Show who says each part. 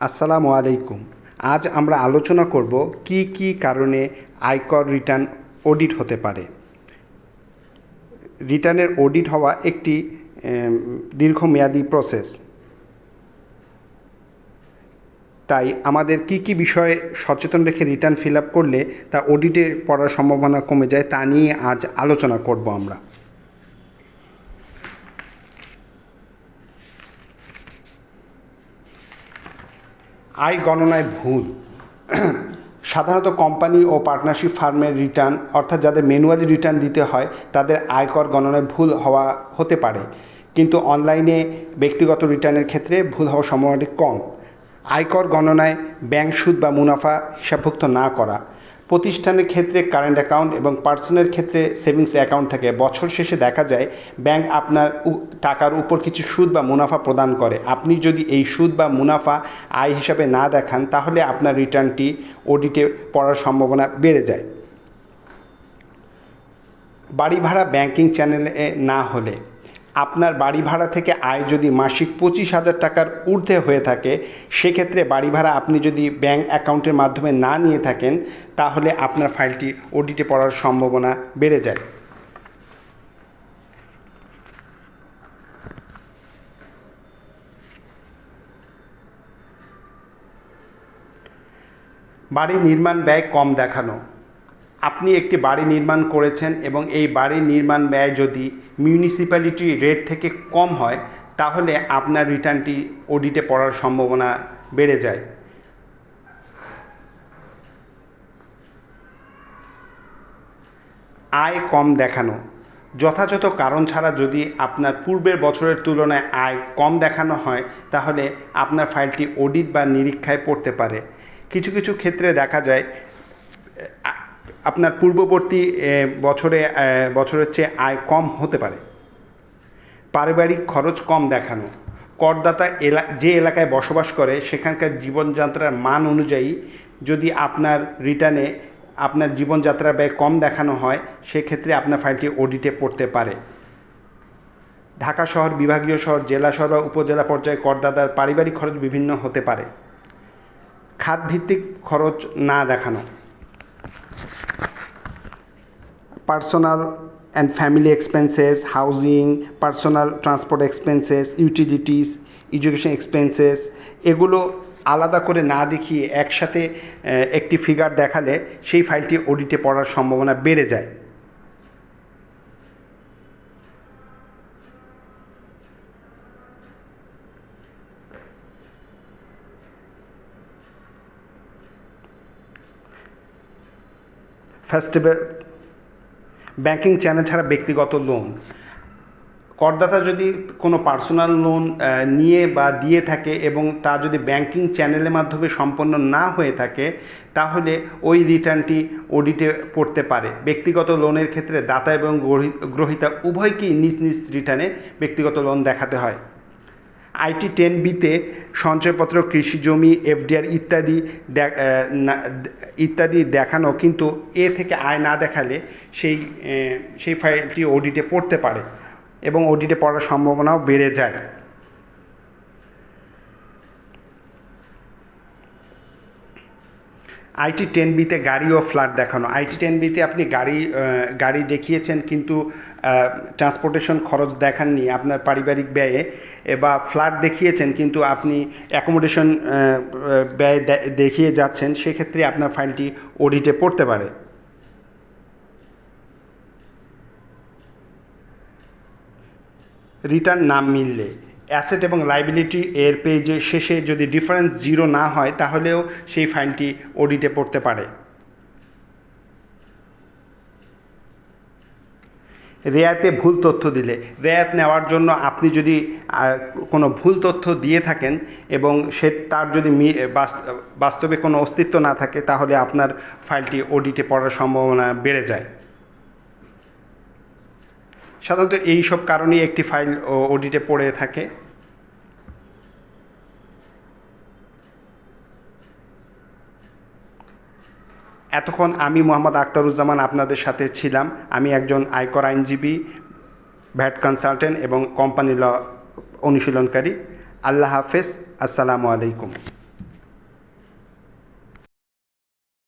Speaker 1: আসসালামু আলাইকুম। আজ আমরা আলোচনা করব কি কি কারণে আয়কর রিটার্ন অডিট হতে পারে। রিটার্নের অডিট হওয়া একটি দীর্ঘমেয়াদী প্রসেস। তাই আমাদের কি কি বিষয়ে সচেতন রেখে রিটার্ন ফিল আপ করলে তা অডিটে পড়ার সম্ভাবনা কমে যায় তা নিয়ে আজ আলোচনা করব আমরা। আয় গণনায় ভুল। সাধারণত কোম্পানি ও পার্টনারশিপ ফার্মের রিটার্ন অর্থাৎ যাদের ম্যানুয়ালি রিটার্ন দিতে হয় তাদের আয়কর গণনায় ভুল হতে পারে, কিন্তু অনলাইনে ব্যক্তিগত রিটার্নের ক্ষেত্রে ভুল হওয়ার সম্ভাবনাটি কম। আয়কর গণনায় ব্যাংক সুদ বা মুনাফা হিসাবভুক্ত না করা। প্রতিষ্ঠানের ক্ষেত্রে কারেন্ট অ্যাকাউন্ট এবং পার্সোনাল ক্ষেত্রে সেভিংস অ্যাকাউন্ট থাকে। বছর শেষে দেখা যায় ব্যাংক আপনার টাকার উপর কিছু সুদ বা মুনাফা প্রদান করে। আপনি যদি এই সুদ বা মুনাফা আয় হিসাবে না দেখান তাহলে আপনার রিটার্নটি অডিটে পড়ার সম্ভাবনা বেড়ে যায়। বাড়ি ভাড়া ব্যাংকিং চ্যানেলে না হলে, আপনার বাড়ি ভাড়া থেকে আয় যদি মাসিক 25,000 টাকার ঊর্ধ্বে হয়ে থাকে, সেক্ষেত্রে বাড়ি ভাড়া আপনি যদি ব্যাংক অ্যাকাউন্টের মাধ্যমে না নিয়ে থাকেন তাহলে আপনার ফাইলটি অডিটে পড়ার সম্ভাবনা বেড়ে যায়। বাড়ি নির্মাণ ব্যয় কম দেখানো। আপনি একটি বাড়ি নির্মাণ করেছেন এবং এই বাড়ির নির্মাণ ব্যয় যদি মিউনিসিপ্যালিটি রেট থেকে কম হয় তাহলে আপনার রিটার্নটি অডিটে পড়ার সম্ভাবনা বেড়ে যায়। আয় কম দেখানো। যথাযথ কারণ ছাড়া যদি আপনার পূর্বের বছরের তুলনায় আয় কম দেখানো হয় তাহলে আপনার ফাইলটি অডিট বা নিরীক্ষায় পড়তে পারে। কিছু কিছু ক্ষেত্রে দেখা যায় আপনার পূর্ববর্তী বছরের চেয়ে আয় কম হতে পারে। পারিবারিক খরচ কম দেখানো। করদাতা যে এলাকায় বসবাস করে সেখানকার জীবনযাত্রার মান অনুযায়ী যদি আপনার রিটার্নে আপনার জীবনযাত্রার ব্যয় কম দেখানো হয় সেক্ষেত্রে আপনার ফাইলটি অডিটে পড়তে পারে। ঢাকা শহর, বিভাগীয় শহর, জেলা শহর বা উপজেলা পর্যায়ে করদাতার পারিবারিক খরচ বিভিন্ন হতে পারে। খাতভিত্তিক খরচ না দেখানো। Personal and family expenses, housing, personal transport expenses, utilities, education expenses, এগুলো আলাদা করে না দেখিয়ে একসাথে একটি ফিগার দেখালে সেই ফাইলটি অডিটে পড়ার সম্ভাবনা বেড়ে যায়। ফেস্টিভ্যাল, ব্যাংকিং চ্যানেল ছাড়া ব্যক্তিগত লোন। করদাতা যদি কোনো পার্সোনাল লোন নিয়ে বা দিয়ে থাকে এবং তা যদি ব্যাংকিং চ্যানেলের মাধ্যমে সম্পন্ন না হয়ে থাকে তাহলে ওই রিটার্নটি অডিটে পড়তে পারে। ব্যক্তিগত লোনের ক্ষেত্রে দাতা এবং গ্রহীতা উভয়কেই নিজ নিজ রিটার্নে ব্যক্তিগত লোন দেখাতে হয়। আইটি 10B-তে সঞ্চয়পত্র, কৃষি জমি, এফডিআর ইত্যাদি দেখানো, কিন্তু এ থেকে আয় না দেখালে সেই ফাইলটি অডিটে পড়তে পারে এবং অডিটে পড়ার সম্ভাবনাও বেড়ে যায়। আইটি 10B-তে গাড়ি ও ফ্ল্যাট দেখানো। আইটি 10B-তে আপনি গাড়ি দেখিয়েছেন কিন্তু ট্রান্সপোর্টেশন খরচ দেখাননি আপনার পারিবারিক ব্যয়ে, বা ফ্ল্যাট দেখিয়েছেন কিন্তু আপনি অ্যাকোমোডেশন ব্যয় দেখিয়ে যাচ্ছেন, সেক্ষেত্রে আপনার ফাইলটি অডিটে পড়তে পারে। রিটার্ন না মিললে, অ্যাসেট এবং লাইবিলিটি এর পেজে শেষে যদি ডিফারেন্স 0 না হয় তাহলেও সেই ফাইলটি অডিটে পড়তে পারে। রেয়াতে ভুল তথ্য দিলে, রেয়াত নেওয়ার জন্য আপনি যদি কোনো ভুল তথ্য দিয়ে থাকেন এবং তার যদি বাস্তবে কোনো অস্তিত্ব না থাকে তাহলে আপনার ফাইলটি অডিটে পড়ার সম্ভাবনা বেড়ে যায়। সাধারণত এই সব কারণেই একটি ফাইল অডিটে পড়ে থাকে। এতক্ষণ আমি মোহাম্মদ আখতারুজ্জামান আপনাদের সাথে ছিলাম। আমি একজন আয়কর আইনজীবী, ভ্যাট কনসালটেন্ট এবং কোম্পানি ল অনুশীলনকারী। আল্লাহ হাফেজ। আসসালামু আলাইকুম।